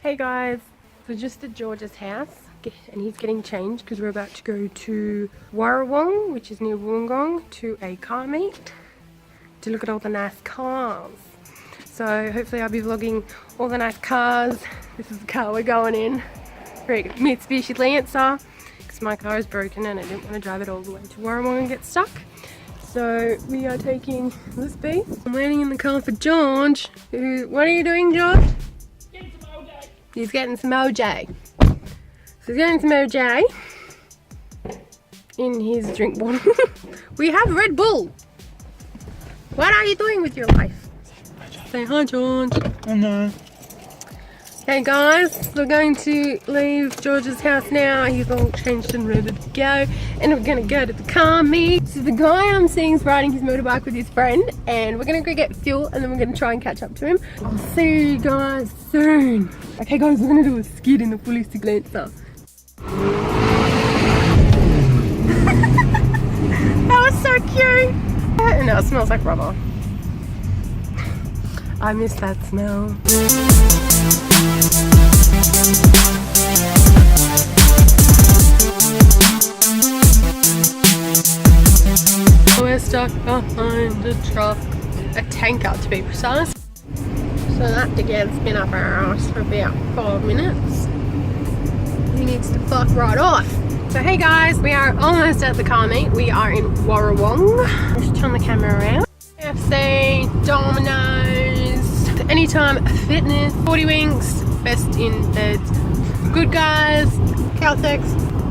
Hey guys, we're just at George's house and he's getting changed because we're about to go to Warrawong, which is near Wollongong, to a car meet to look at all the nice cars. So hopefully I'll be vlogging all the nice cars. This is the car we're going in. Mitsubishi Lancer, because my car is broken and I didn't want to drive it all the way to Warrawong and get stuck. So we are taking this beast. I'm waiting in the car for George. What are you doing, George? He's getting some OJ. So he's getting some OJ in his drink bottle. We have Red Bull. What are you doing with your life? Say hi, George. Hello. Hey guys, we're going to leave George's house now. He's all changed and ready to go. And we're going to go to the car meet. So the guy I'm seeing is riding his motorbike with his friend. And we're going to go get fuel and then we're going to try and catch up to him. I'll see you guys soon. Okay guys, we're going to do a skid in the Fully Lancer. That was so cute. And now it smells like rubber. I miss that smell. We're stuck behind a truck, a tanker to be precise. So that again's been up our ass for about 5 minutes. He needs to fuck right off. So hey guys, we are almost at the car meet. We are in Warrawong. Just turn the camera around. FC, Domino's, Anytime Fitness, 40 Winks, Best in Beds, Good Guys, Caltex,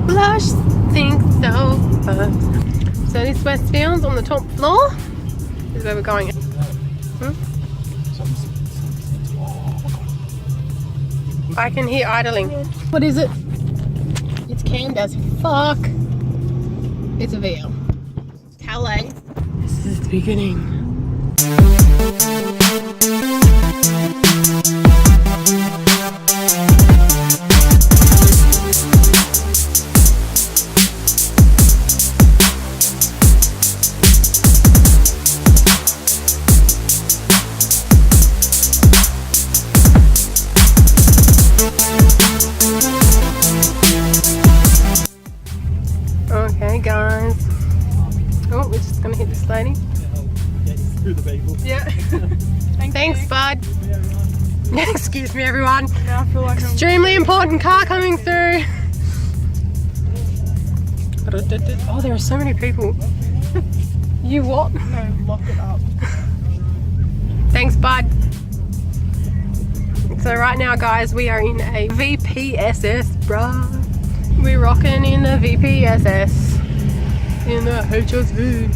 Blush, Think So. So this Westfield's on the top floor. This is where we're going. I can hear idling. What is it? It's cammed as fuck. It's a veil. Calais. This is the beginning. Okay guys. Oh, we're just gonna hit this lady. Yeah. Thanks, bud. Excuse me, everyone. Yeah, I feel like extremely important car coming through. Oh, there are so many people. You what? No, lock it up. Thanks, bud. So right now, guys, we are in a VPSS, bruh. We're rocking in the VPSS in the HSV.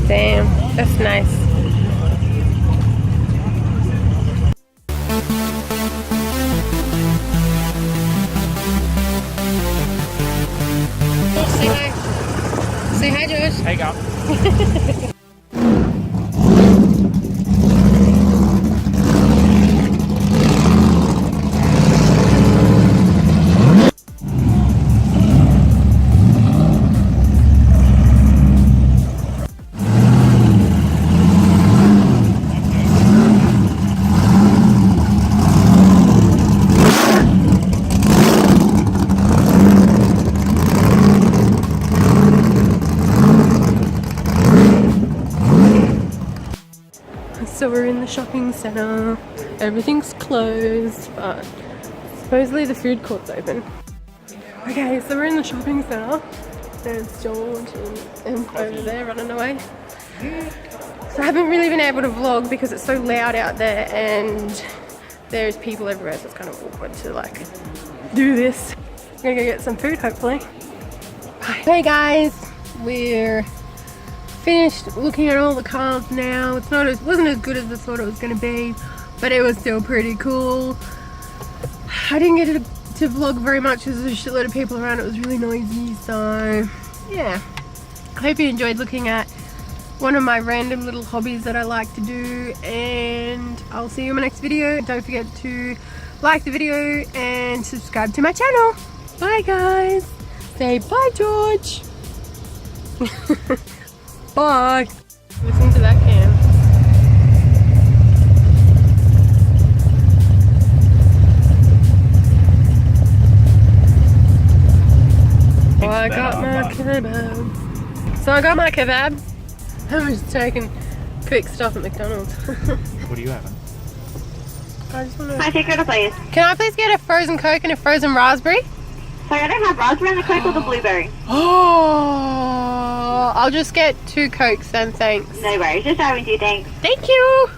Damn, that's nice. Say hi. Say hi, Josh. Hey, go. So we're in the shopping centre. Everything's closed, but supposedly the food court's open. Okay, so we're in the shopping centre. There's George and over there running away. So I haven't really been able to vlog because it's so loud out there and there's people everywhere, so it's kind of awkward to like do this. I'm gonna go get some food, hopefully. Bye. Hey guys, we're finished looking at all the cars now. It wasn't as good as I thought it was going to be, but it was still pretty cool. I didn't get to vlog very much because there's a shitload of people around. It was really noisy, so yeah. I hope you enjoyed looking at one of my random little hobbies that I like to do, and I'll see you in my next video. Don't forget to like the video and subscribe to my channel. Bye guys. Say bye, George. Bye. Listen to that can. Oh, I got my kebab. So I got my kebab. I was just taking quick stuff at McDonald's. What are you having? I just want to... Can I take your order, please? Can I please get a frozen Coke and a frozen raspberry? Sorry, I don't have raspberry and the Coke or the blueberry. Oh, I'll just get 2 Cokes then, thanks. No worries, just having you, thanks. Thank you.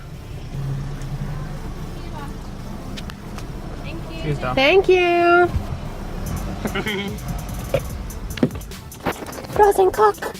Cheers, Dom. Thank you. Frozen Coke.